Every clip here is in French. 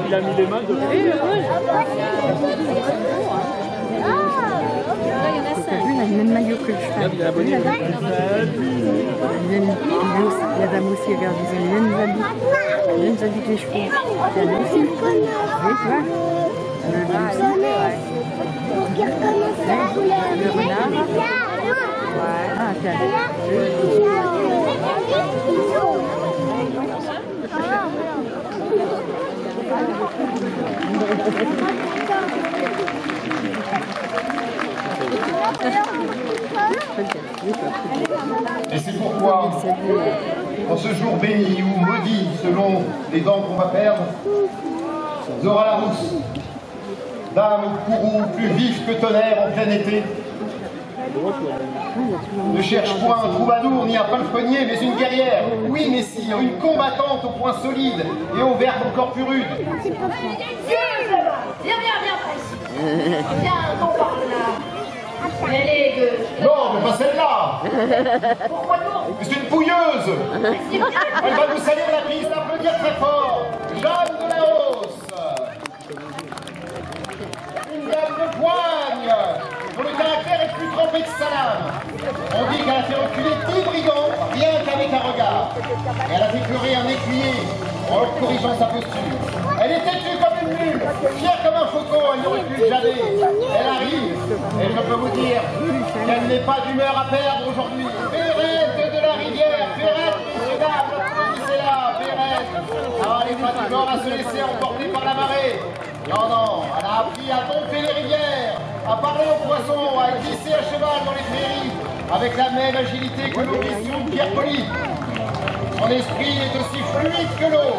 Il a mis les mains dedans. T'as vu, il a le même maillot que le cheval. Il a abonné. La dame aussi, regarde, ils ont les mêmes habits. Les mêmes habits que les chevaux. T'as vu aussi? Oui, tu vois? Le renard. Ah, tiens. Et c'est pourquoi, en ce jour béni ou maudit, selon les dents qu'on va perdre, Zora la rousse, dame au courroux plus vif que tonnerre en plein été, ne cherche point un troubadour ni un palefrenier, mais une guerrière. Oui, messire, une combattante au poing solide et au verbe encore plus rude. Viens précis. Viens, on parle là. Elle est Non, mais pas celle-là. Pourquoi non? C'est une bouilleuse. Elle va nous salir la piste, applaudir très fort. Jeanne de la Hausse. Une dame de poigne, dont le caractère est plus trempé que sa lame. On dit qu'elle a fait reculer 10 brigands, rien qu'avec un regard. Et elle a fait pleurer un écuyer en leur corrigeant sa posture. Elle est têtue comme une mule, fière comme un faucon, elle ne recule jamais. Elle arrive, et je peux vous dire qu'elle n'est pas d'humeur à perdre aujourd'hui. Pérette de la Rivière, Pérette, messieurs, dames, applaudissez-la, Pérette. Ah, elle n'est pas du genre à se laisser emporter par la marée. Non, non, elle a appris à dompter les rivières, à parler aux poissons, à glisser à cheval dans les prairies, avec la même agilité que l'audition de Pierre Poli. Son esprit est aussi fluide que l'eau.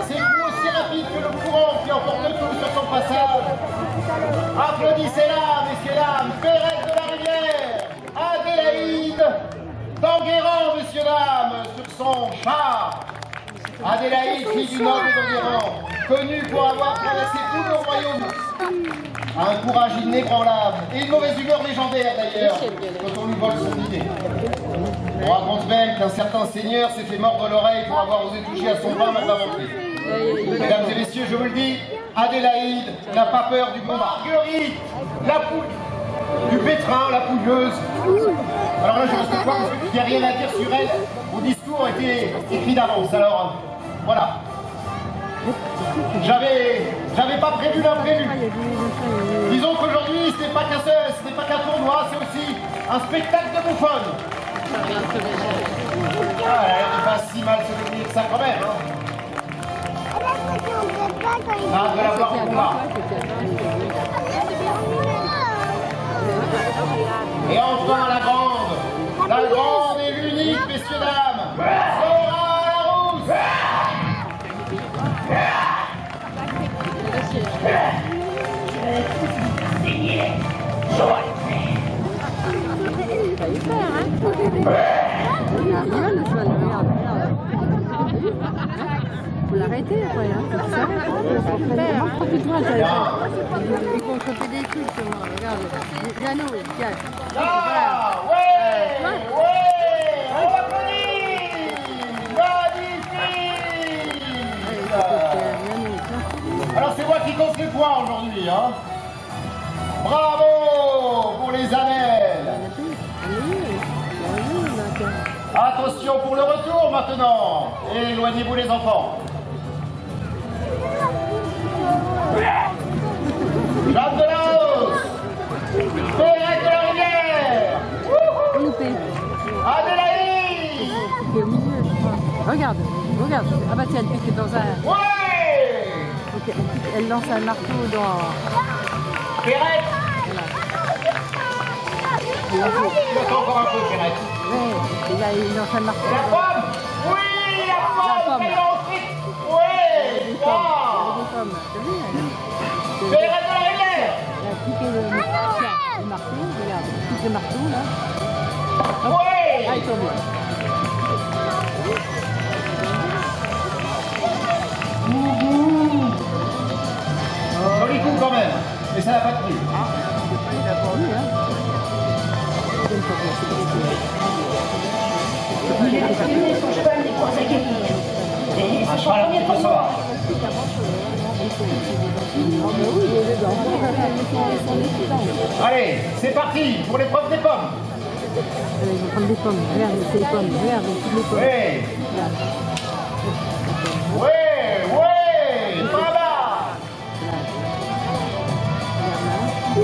Ses coups aussi rapides que le courant qui emporte tout sur son passage. Applaudissez-la, messieurs, dames, Pérette de la Rivière, Adélaïde d'Enguerrand, messieurs, dames, sur son char. Adélaïde, fille du noble d'Enguerrand, connue pour avoir traversé tout le royaume, a un courage inébranlable et une mauvaise humeur légendaire d'ailleurs, quand on lui vole son idée. On raconte même qu'un certain seigneur s'est fait mordre l'oreille pour avoir osé toucher à son pain mal inventé. Mesdames et messieurs, je vous le dis, Adélaïde n'a pas peur du combat. Marguerite, la poule, du pétrin, la pouilleuse. Alors là, je reste pas parce qu'il n'y a rien à dire sur elle. Mon discours était écrit d'avance, alors voilà. J'avais pas prévu l'imprévu. Disons qu'aujourd'hui, ce n'est pas qu'un tournoi, c'est aussi un spectacle de bouffonne. Ah, elle a l'air de pas si mal se débrouiller que ça quand même, hein. Ah, je vais la voir au combat. Et enfin la grande et l'unique, messieurs, dames, Zora la rousse. Faut l'arrêter après, hein. Faut qu'il s'arrête. Profite-toi, ils vont choper des trucs, regarde. Piano, tiens. Là, ouais, on applaudit. Magnifique. Alors c'est moi qui compte les points aujourd'hui, hein. Bravo pour les annelles. Attention pour le retour maintenant. Éloignez-vous les enfants. Jeanne de la Hausse, Pérette de la Rivière, Adélaïde. Regarde. Ah bah tiens, elle pique dans un... Ouais. Okay. Elle lance un marteau dans... Pérette. Voilà. Il attend encore un peu, Pérette. Ouais, et là, il lance un marteau. La pomme. Oui, la pomme. Elle est ensuite. Oui, Des pommes. T'as vu, Pérette de la Rivière. elle a piqué le marteau, regarde, elle pique le marteau, là. Hop. Oui. Ah, il tombe. Joli coup quand même, mais ça n'a pas de prix. Il a pas vu, hein. J'ai son cheval des points à gagner. Un cheval un petit peu sauvage. Allez, c'est parti pour l'épreuve des pommes. Ils vont prendre des pommes. Regarde, c'est les pommes. Regarde, toutes les pommes. Oui. Regarde. Oui, oui, voilà. Il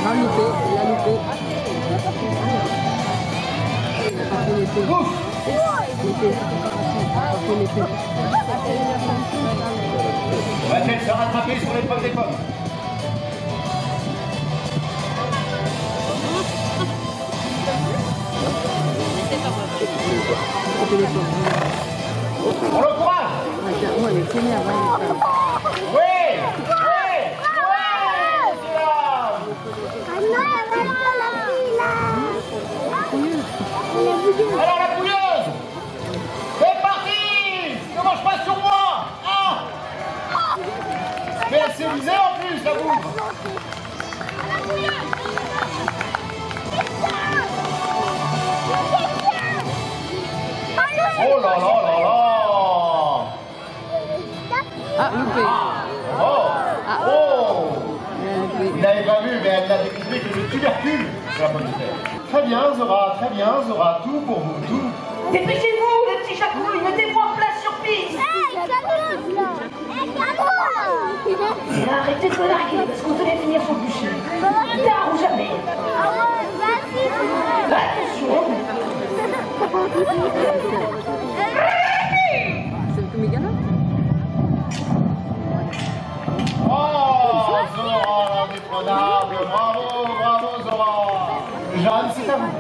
a loupé, il a loupé. Il a pas fait l'épée. Ouf. L'épée. Il a pas fait l'épée. Va-t-elle se rattraper sur l'épreuve des pommes? On l'encourage. Ouais, il est génial. Oui, oui, oui. Alors la pouilleuse, c'est parti. Ne mange pas sur moi. Ah. Mais elle s'est visée en plus, la bouffe. Oh là là là là. Ah, loupé. Oh. Oh. Vous Il n'avez pas vu, mais elle n'a découvert que le tubercule de la pomme de terre. Très bien, Zora, tout pour vous, tout. Dépêchez-vous, les petits chacouilles, mettez-vous en place sur piste. Et arrêtez de me larguer, parce que vous allez finir sur le bûcher. Tard ou jamais. Attention. C'est le Tomigana? Oh, Zora, l'indétrônable, bravo, Zora. Jeanne, c'est à vous.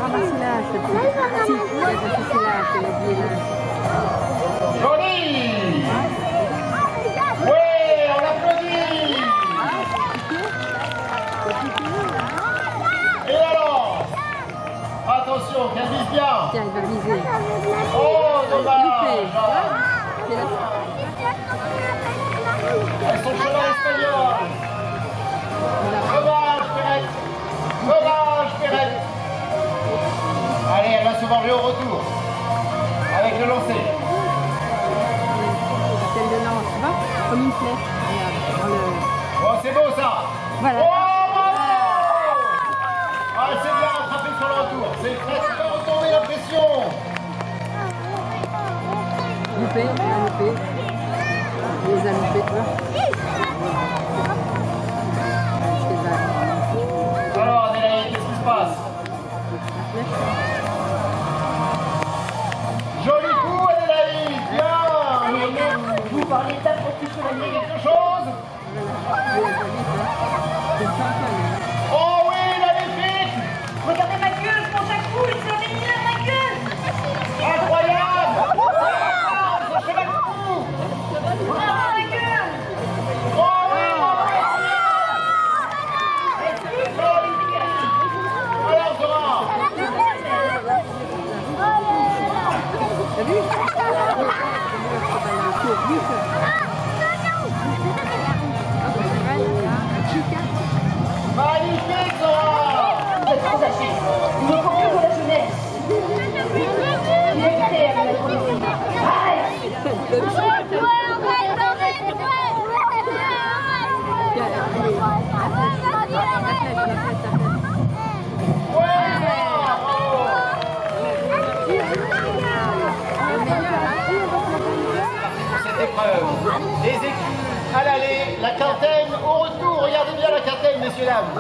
Ramasse-la, s'il te plaît. Si, c'est là, c'est oublié là. Joli. Oui, on applaudit. Et alors? Attention, qu'elle vise bien. Tiens, il va viser. Oh, dommage. C'est là. Elles sont cheval espagnol. Dommage, Perrette. Dommage, Perrette. Allez, elle va se venger au retour. Avec le lancer. Celle de lance, tu vois? Comme une flèche. Regarde, dans le... Oh, c'est beau ça. Voilà. Oh, bravo. Ah, c'est bien rattrapé sur le retour. C'est presque retourner la pression. Loupé, il a loupé. Il les a loupés, tu vois? Alors, Adélaïde, qu'est-ce qui se passe? Joli coup, Adélaïde. Bien. Vous parlez d'apprentissage Quelque chose? Oh oui, magnifique. Regardez ma gueule, mon chacouille, c'est la meilleure, ma gueule. Incroyable. Ce cheval fou. Bravo, ma gueule. Oh oui. Alors, Zora. T'as vu? Magnifique, Zora. Vous êtes trop âgés. Il ne faut plus que la jeunesse. Il est prêt à me mettre au lit. Arrête. Cette épreuve, les écus à l'aller, la quintaine au retour. Regardez bien la quintaine, messieurs, dames.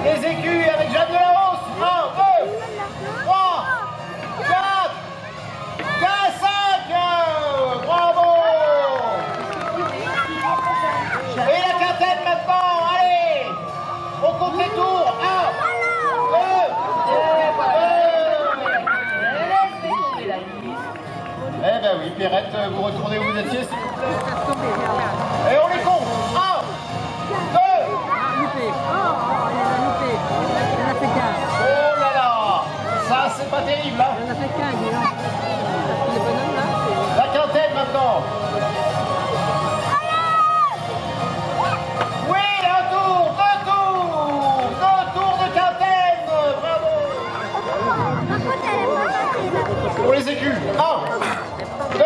Les écus avec Jeanne de la Hausse. 1, 2, 3, 4, 5. Bravo. Et la quintaine maintenant. Allez, on compte les tours. 1, 2. Eh ben oui, Perrette, vous retournez où vous étiez, s'il vous plaît. Et on les compte. 1, 2. Loupé. Oh, il a loupé. Il en a fait qu'un. Oh là là. Ça, c'est pas terrible, hein. Il en a fait qu'un, dis donc. Les bonhommes, là, c'est... La quintaine maintenant. Oui, un tour, deux tours de quintaine. Bravo. Pour les écus. 1, 2,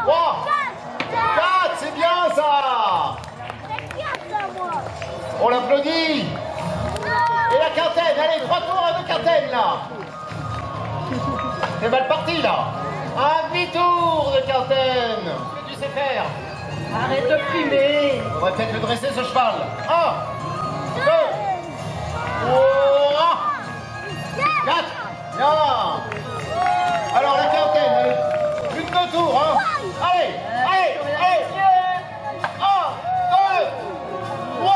3, On l'applaudit. Et la quintaine, allez, 3 tours de quintaine là. C'est mal parti là. Un demi-tour de quintaine. Qu'est-ce que tu sais faire? Arrête de fumer. On va peut-être le dresser ce cheval. 1, 2, 3, 4. Bien. Alors la quintaine, allez, plus de 2 tours, hein. Allez, allez, allez. 1, 2, 3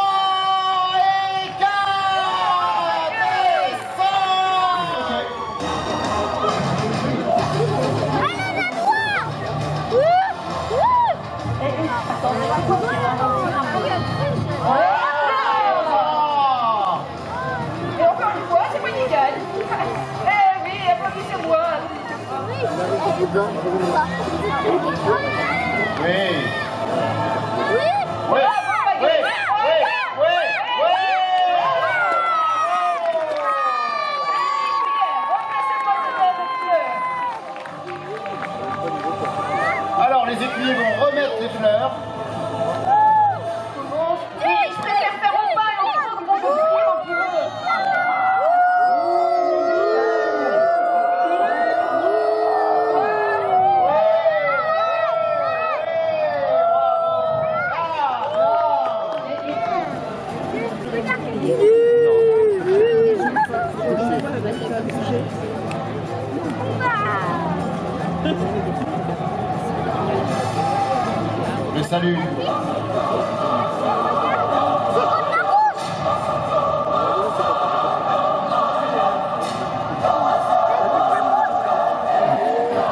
et 4. Et 5. Et encore une fois, c'est moi qui gagne. Eh oui, applaudissez-moi. Oui. Oui, oui, oui, oui, oui. Alors les écuyers vont remettre les fleurs. Je préfère faire au pain et au fond de mon bouclier, mon Dieu. Le salut.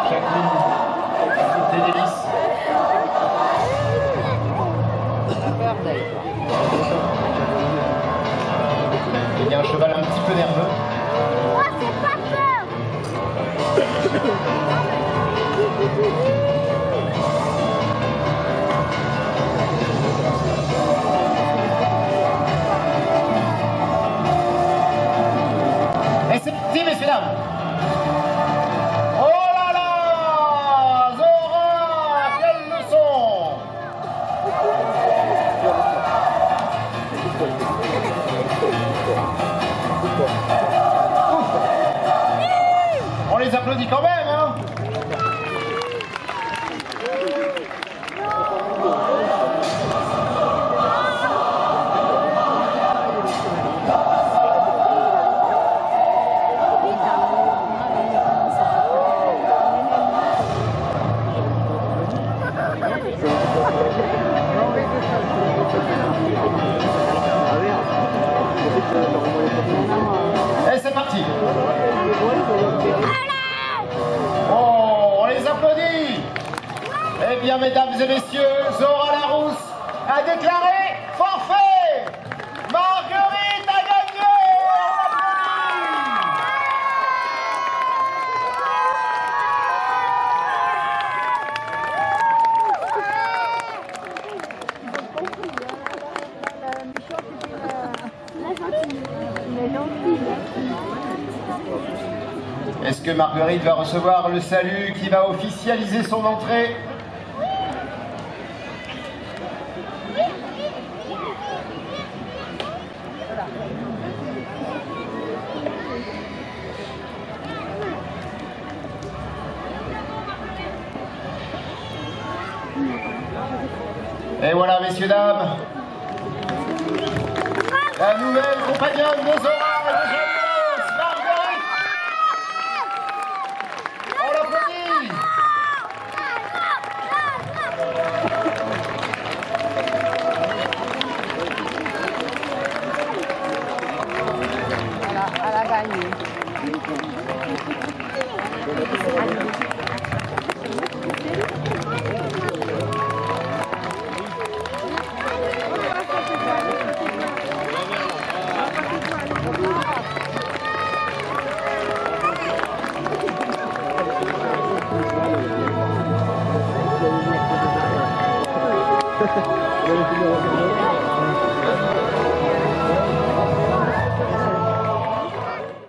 Jacqueline, tes délices. Il y a un cheval un petit peu nerveux. Moi, c'est pas peur. Et c'est parti, messieurs, dames. Oh là là, Zora, quelle leçon. On les applaudit quand même, hein. Et c'est parti. Oh, on les applaudit. Eh bien, mesdames et messieurs, Zora Larousse a déclaré forfait. Marguerite a gagné. Est-ce que Marguerite va recevoir le salut qui va officialiser son entrée? Et voilà, messieurs, dames, la nouvelle compagnonne de Zora et de Jeunesse, Marguerite. On l'applaudit. Elle a gagné. Vous allez finir au